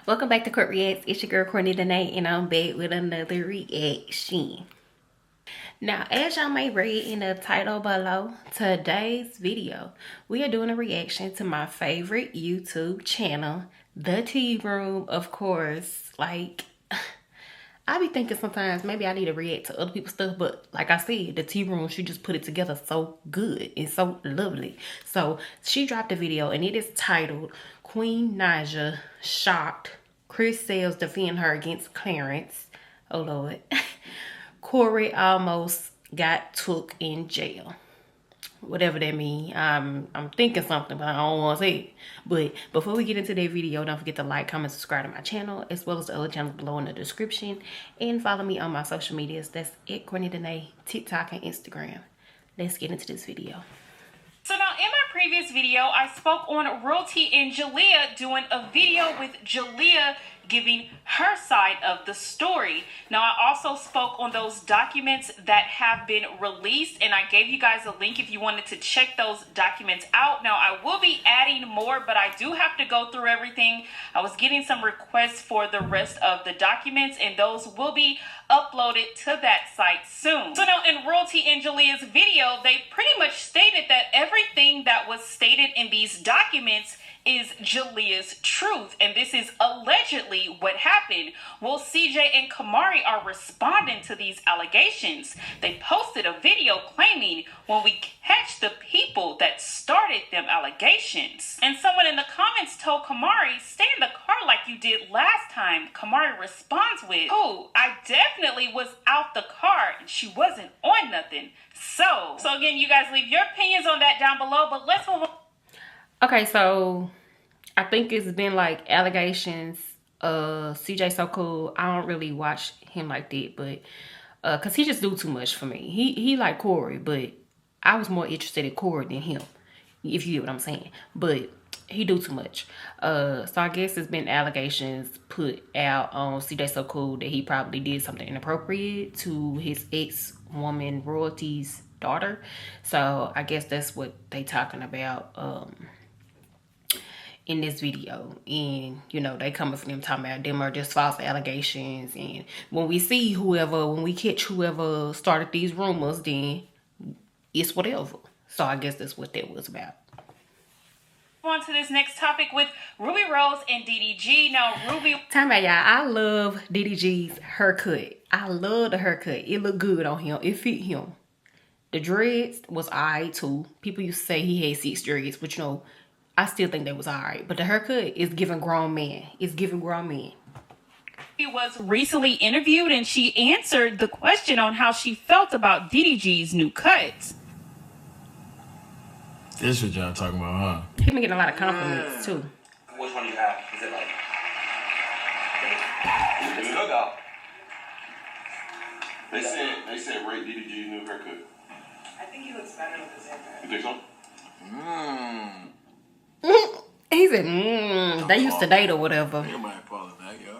Welcome back to Court Reacts. It's your girl CourtReacts and I'm back with another reaction. Now, as y'all may read in the title below, today's video, we are doing a reaction to my favorite YouTube channel, The Tea Room, of course. Like, I be thinking sometimes maybe I need to react to other people's stuff, but like I said, The Tea Room, she just put it together so good and so lovely. So she dropped a video and it is titled QueenNaija Shocked. Coreyssg defend her against Clarence. Oh Lord. Corey almost got took in jail. Whatever that means. I'm thinking something, but I don't want to say it. But before we get into that video, don't forget to like, comment, subscribe to my channel, as well as the other channels below in the description. And follow me on my social medias. That's at CourtReacts, TikTok, and Instagram. Let's get into this video. So now in my previous video, I spoke on Royalty and Jalea doing a video with Jalea giving her side of the story. Now I also spoke on those documents that have been released, and I gave you guys a link if you wanted to check those documents out. Now I will be adding more, but I do have to go through everything. I was getting some requests for the rest of the documents, and those will be uploaded to that site soon. So now in Royalty and Jalea's video, they pretty much stated that everything that was stated in these documents is Jalea's truth, and this is allegedly what happened. Well, CJ and Kamari are responding to these allegations. They posted a video claiming, when we catch the people that started them allegations. And someone in the comments told Kamari, stay in the car like you did last time. Kamari responds with, oh, I definitely was out the car and she wasn't on nothing. So again, you guys leave your opinions on that down below, but let's move on. Okay, so I think it's been like allegations. CJ so cool. I don't really watch him like that, but cause he just do too much for me. He like Corey, but I was more interested in Corey than him, if you get what I'm saying. But he do too much. So I guess it's been allegations put out on CJ so cool that he probably did something inappropriate to his ex-woman Royalty's daughter. So I guess that's what they talking about in this video. And you know, they coming for them talking about them are just false allegations, and when we catch whoever started these rumors, then it's whatever. So I guess that's what that was about. On to this next topic with Ruby Rose and DDG. Now Ruby, Time about y'all, I love DDG's haircut. I love the haircut. It looked good on him. It fit him. The dreads was alright too. People used to say he had 6 dreads, but you know, I still think that was alright. But the haircut is giving grown man. It's giving grown man. She was recently interviewed and she answered the question on how she felt about DDG's new cuts. This what y'all talking about, huh? He been getting a lot of compliments too. Which one do you have? Is it like... It's good though. They said rate DDG's new haircut. I think he looks better with his haircut. You think so? He said, they used to date or whatever. Everybody calling that, yo.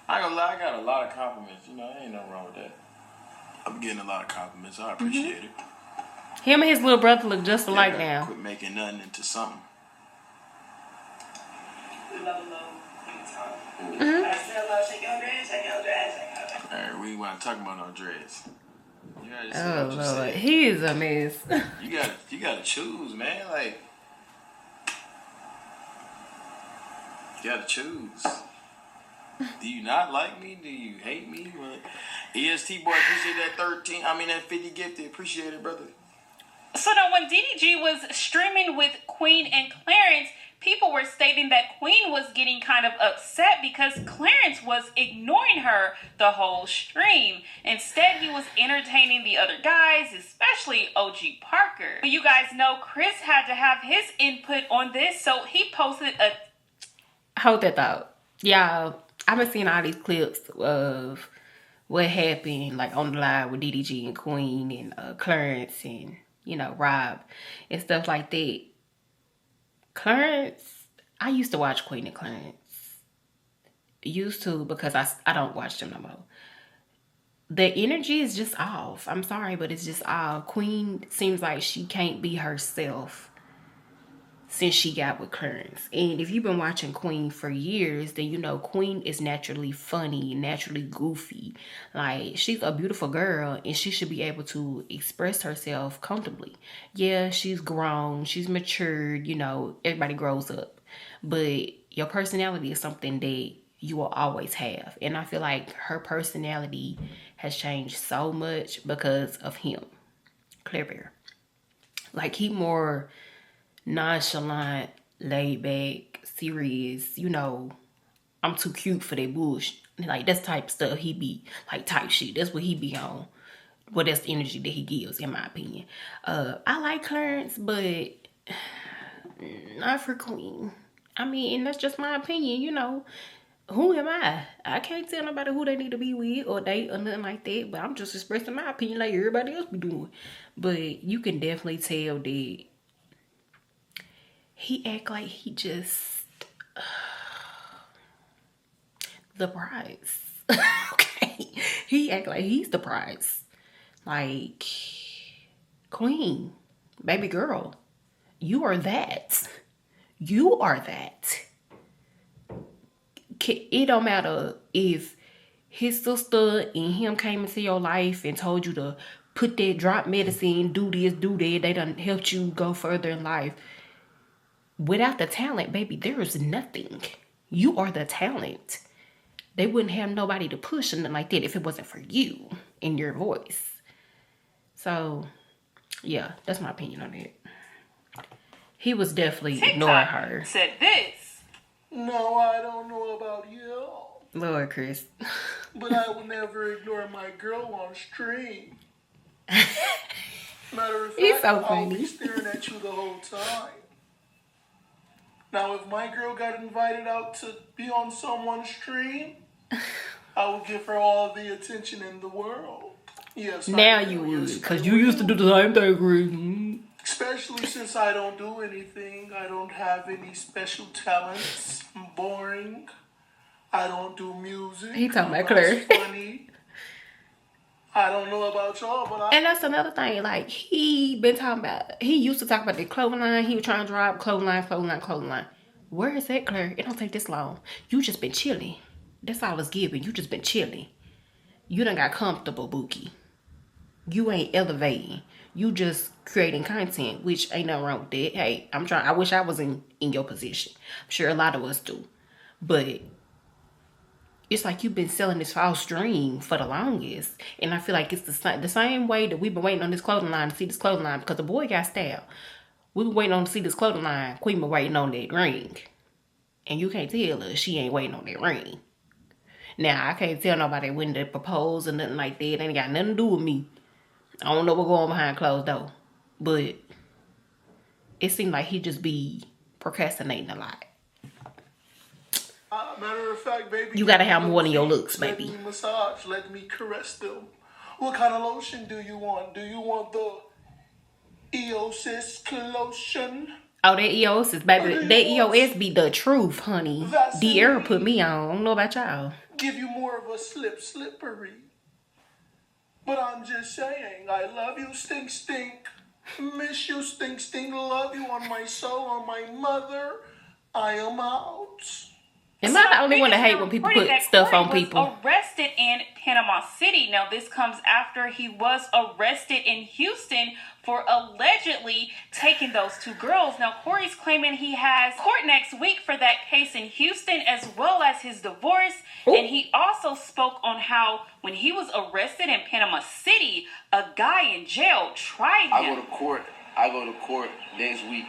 I ain't gonna lie, I got a lot of compliments. You know, ain't nothing wrong with that. I'm getting a lot of compliments. I appreciate it. Him and his little brother look just alike now. Quit making nothing into something. We love a little talk. I still love shake your dress, shake your dress, shake your dress. Alright, we want to talk about no dreads. You gotta just Oh what you Lord, said. he is a mess. You gotta choose, man. Like, you gotta choose. Do you not like me? Do you hate me? What? EST boy, appreciate that 50 gifted. Appreciate it, brother. So now when DDG was streaming with Queen and Clarence, people were stating that Queen was getting kind of upset because Clarence was ignoring her the whole stream. Instead, he was entertaining the other guys, especially OG Parker. You guys know Chris had to have his input on this, so he posted a... Hold that thought. Y'all, I've been seeing all these clips of what happened, like on the live with DDG and Queen and Clarence and, you know, Rob and stuff like that. Clarence, I used to watch Queen and Clarence. Used to, because I don't watch them no more. The energy is just off. I'm sorry, but it's just off. Queen seems like she can't be herself. since she got with Clarence. And if you've been watching Queen for years, then you know Queen is naturally funny, naturally goofy. Like, she's a beautiful girl and she should be able to express herself comfortably. Yeah, she's grown, she's matured, you know, everybody grows up. But your personality is something that you will always have. And I feel like her personality has changed so much because of him, Claire Bear. Like, he more nonchalant, laid back, serious, you know, I'm too cute for that bullshit. Like, that's type stuff he be, like, type shit. That's what he be on. Well, that's the energy that he gives, in my opinion. I like Clarence, but not for Queen. I mean, and that's just my opinion, you know. Who am I? I can't tell nobody who they need to be with or date or nothing like that, but I'm just expressing my opinion like everybody else be doing. But you can definitely tell that he act like he just the prize. Okay, he act like he's the prize. Like, Queen, baby girl, you are that. You are that. It don't matter if his sister and him came into your life and told you to put that drop medicine, do this, do that. They done helped you go further in life. Without the talent, baby, there is nothing. You are the talent. They wouldn't have nobody to push or nothing like that if it wasn't for you and your voice. So, yeah, that's my opinion on it. He was definitely ignoring her. Said this. No, I don't know about you, Lord, Chris. but I will never ignore my girl on stream. Matter of fact, He's so I'll funny. be staring at you the whole time. Now, if my girl got invited out to be on someone's stream, I would give her all the attention in the world. Yes. Now I will. you would, Yes, because I you will. used to do the same thing, Chris. Especially since I don't do anything. I don't have any special talents. I'm boring. I don't do music. He talking I'm about Claire. not funny. I don't know about y'all, but And that's another thing. Like, he used to talk about the clothing line. He was trying to drop clothing line. Where is that, Claire? It don't take this long. You just been chilling. That's all it's giving. You just been chilling. You done got comfortable, Bookie. You ain't elevating. You just creating content, which ain't nothing wrong with that. Hey, I wish I was in your position. I'm sure a lot of us do. But it's like you've been selling this false dream for the longest. And I feel like it's the same way that we've been waiting on this clothing line to see this clothing line because the boy got stabbed. We've been waiting on to see this clothing line. Queen been waiting on that ring. And you can't tell her she ain't waiting on that ring. Now, I can't tell nobody when they propose or nothing like that. It ain't got nothing to do with me. I don't know what's going on behind closed door. But it seemed like he just be procrastinating a lot. matter of fact, baby, You gotta have more than your looks, let baby. me massage. Let me caress them. What kind of lotion do you want? Do you want the Eosis lotion? Oh, that EOS is, baby. That EOS be the truth, honey. D-Era put me on. I don't know about y'all. Give you more of a slippery. But I'm just saying, I love you, stink. Miss you, stink. Love you on my soul, on my mother. I am out. Am I the only one that hate when people put stuff on people? Was arrested in Panama City. Now, this comes after he was arrested in Houston for allegedly taking those two girls. Now, Corey's claiming he has court next week for that case in Houston, as well as his divorce. Ooh. And he also spoke on how when he was arrested in Panama City, a guy in jail tried him. I go to court next week.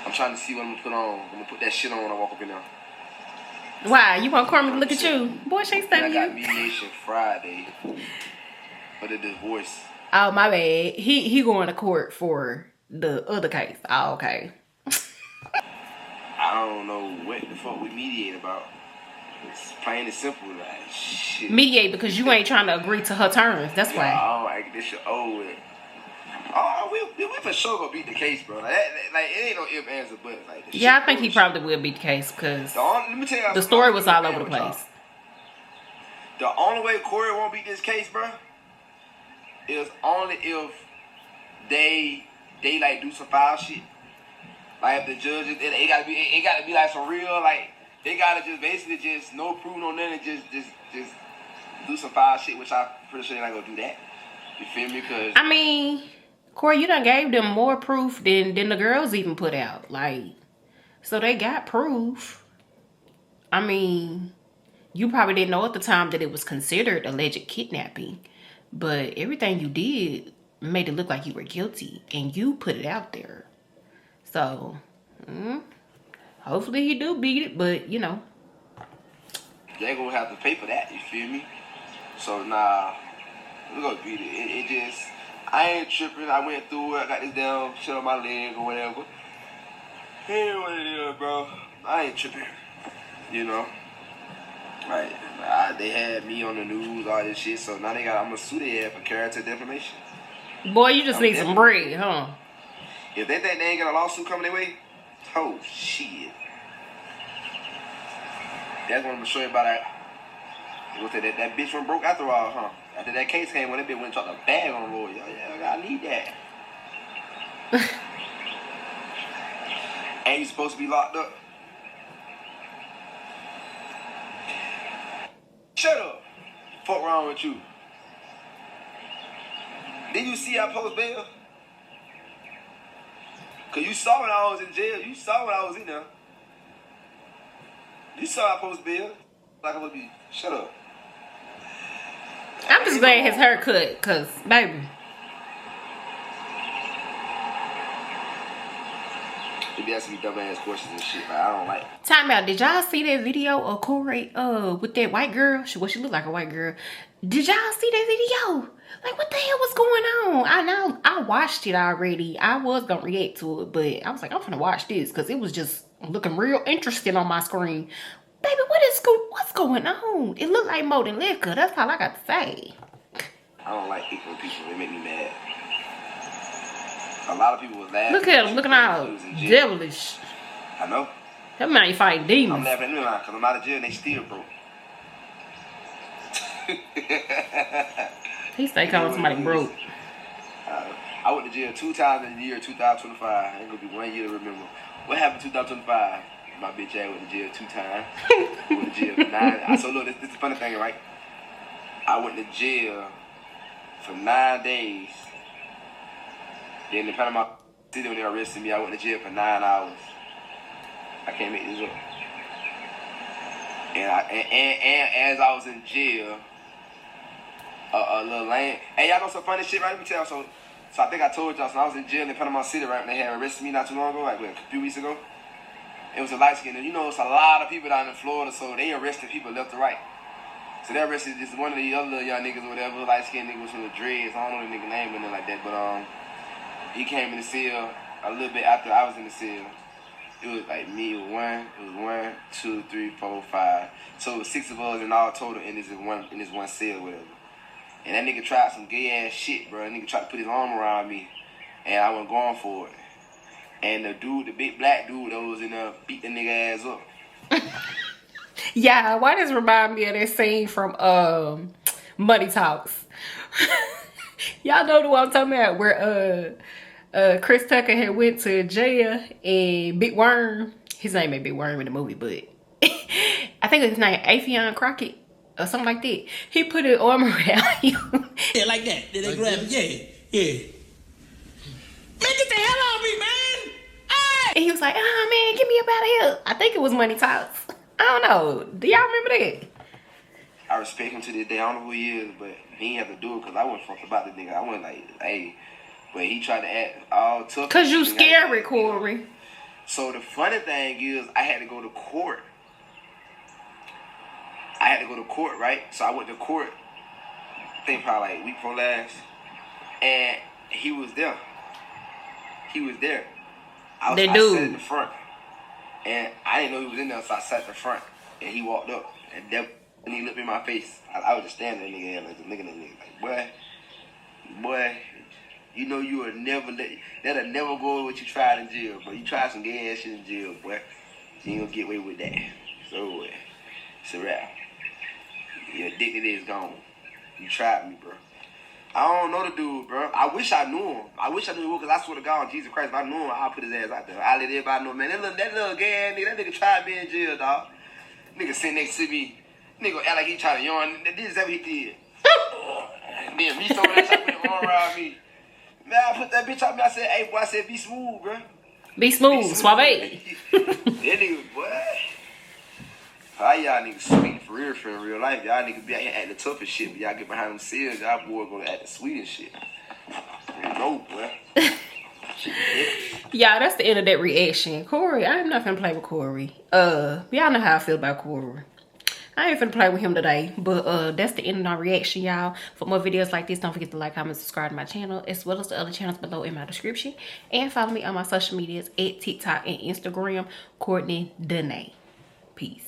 I'm trying to see what I'm gonna put on. I'm gonna put that shit on when I walk up in there. Why? You want Carmen to look at you? Boy, she ain't studying you. I got mediation Friday for the divorce. Oh, my bad. He going to court for the other case. Oh, okay. I don't know what the fuck we mediate about. It's plain and simple, like shit. Mediate because you ain't trying to agree to her terms. That's why. Oh, like this shit over with. Oh, we for sure gonna beat the case, bro. Like it ain't no ifs, ands, or buts. Like, yeah, I think he probably will beat the case because let me tell you, the story was all over the place. The only way Corey won't beat this case, bro, is only if they they like do some foul shit. Like if the judges, it gotta be like some real like they gotta just basically just no proof, no nothing, just do some foul shit, which I'm pretty sure they're not gonna do that. You feel me? Cause I mean, Corey, you done gave them more proof than the girls even put out. Like, so they got proof. I mean, you probably didn't know at the time that it was considered alleged kidnapping, but everything you did made it look like you were guilty, and you put it out there. So, hopefully he do beat it, but you know. they gonna have to pay for that, you feel me? So nah, we gonna beat it. It just, I ain't tripping. I went through it. I got this damn shit on my leg or whatever. Hey, what it is, bro? I ain't tripping. You know, like they had me on the news, all this shit. So now I'm gonna sue their ass for character defamation. Boy, you just need some bread, huh? If they think they ain't got a lawsuit coming their way, oh shit. That's what I'm gonna show you about that. That bitch went broke after all, huh? After that case came, when that bitch went and dropped a bag on the lawyer. Yeah, I need that. Ain't you supposed to be locked up? Shut up. Fuck wrong with you? Did you see I post bail? Cause you saw when I was in jail. You saw when I was in there. You saw I post bail. Like I would be. Shut up. I'm just glad his haircut, cause baby. They be asking me dumbass questions and shit, but I don't like it. Time out. Did y'all see that video of Corey with that white girl? She looked like a white girl. Did y'all see that video? Like, what the hell was going on? I watched it already. I was gonna react to it, but I was like, I'm gonna watch this because it was just looking real interesting on my screen. Baby, what's going on? It looked like more than liquor. That's all I got to say. I don't like ignorant people. They make me mad. A lot of people was laughing. Look at him, looking all devilish. I know. That man you fighting demons. I'm laughing at them because I'm out of jail and they still broke. He stay calling somebody broke. I went to jail 2 times in the year 2025. Ain't gonna be 1 year to remember. What happened in 2025? My bitch ass went to jail 2 times. Went to jail for 9. So look, this is the funny thing, right? I went to jail for 9 days. Then in Panama City, when they arrested me, I went to jail for 9 hours. I can't make this up. And as I was in jail, a little lame. Hey, y'all know some funny shit, right? Let me tell you. So I think I told y'all, so I was in jail in Panama City, right? When they had arrested me not too long ago, like a few weeks ago. It was a light skin. And you know, it's a lot of people down in Florida, so they arrested people left to right. So they arrested just one of the other young niggas or whatever, light skinned niggas from the dreads. I don't know the nigga name or nothing like that, but he came in the cell a little bit after I was in the cell. It was like me, it was 1, 2, 3, 4, 5. So it was 6 of us in all total in this one cell, whatever. And that nigga tried some gay ass shit, bro. That nigga tried to put his arm around me, and I wasn't going for it. And the big black dude that was in there beat the nigga ass up. Yeah, why does remind me of that scene from Money Talks? Y'all know the one I'm talking about, where Chris Tucker had went to jail and Big Worm, his name ain't Big Worm in the movie, but I think his name Afion Crockett or something like that. He put his arm around you. Yeah, like that. Then they grab it. Yeah. Man, get the hell out of me, man! Hey! And he was like, oh man, get me up out of here. I think it was Money Talks. I don't know. Do y'all remember that? I respect him to this day. I don't know who he is, but he ain't have to do it because I wasn't fucked about this nigga. I wasn't like, hey. But he tried to act all tough. Cause you scary, Corey. So the funny thing is, I had to go to court. Right? So I went to court, I think probably like week before last, and he was there. I sat in the front, and I didn't know he was in there, so I sat in the front, and he walked up, and he looked in my face. I was just standing there, nigga, like looking at me, like, boy. You know you will never that'll never go with what you tried in jail, bro. You tried some gay ass shit in jail, boy. You ain't gonna get away with that. So it's a wrap. Your dignity is gone. You tried me, bro. I don't know the dude, bro. I wish I knew him. I wish I knew him because I swear to God, Jesus Christ, if I knew him, I'll put his ass out there. I'll let everybody know, man. That little gay ass nigga, that nigga tried me in jail, dog. Nigga sitting next to me. Nigga act like he trying to yawn. This is what he did. And then reached over there, trying to put his arm around me. Man, I put that bitch on me. I said, hey, boy, I said, be smooth, bro. Be smooth, suave. That nigga, boy. How y'all niggas sweet for real, in real life. Y'all niggas be out here acting tough and shit, but y'all get behind them seals, y'all boy gonna act the sweet and shit. No, boy. Y'all, that's the end of that reaction. Corey, I'm not finna play with Corey. Y'all know how I feel about Corey. I ain't finna play with him today, but that's the end of my reaction, y'all. For more videos like this, don't forget to like, comment, subscribe to my channel, as well as the other channels below in my description. And follow me on my social medias at TikTok and Instagram, CourtNaija. Peace.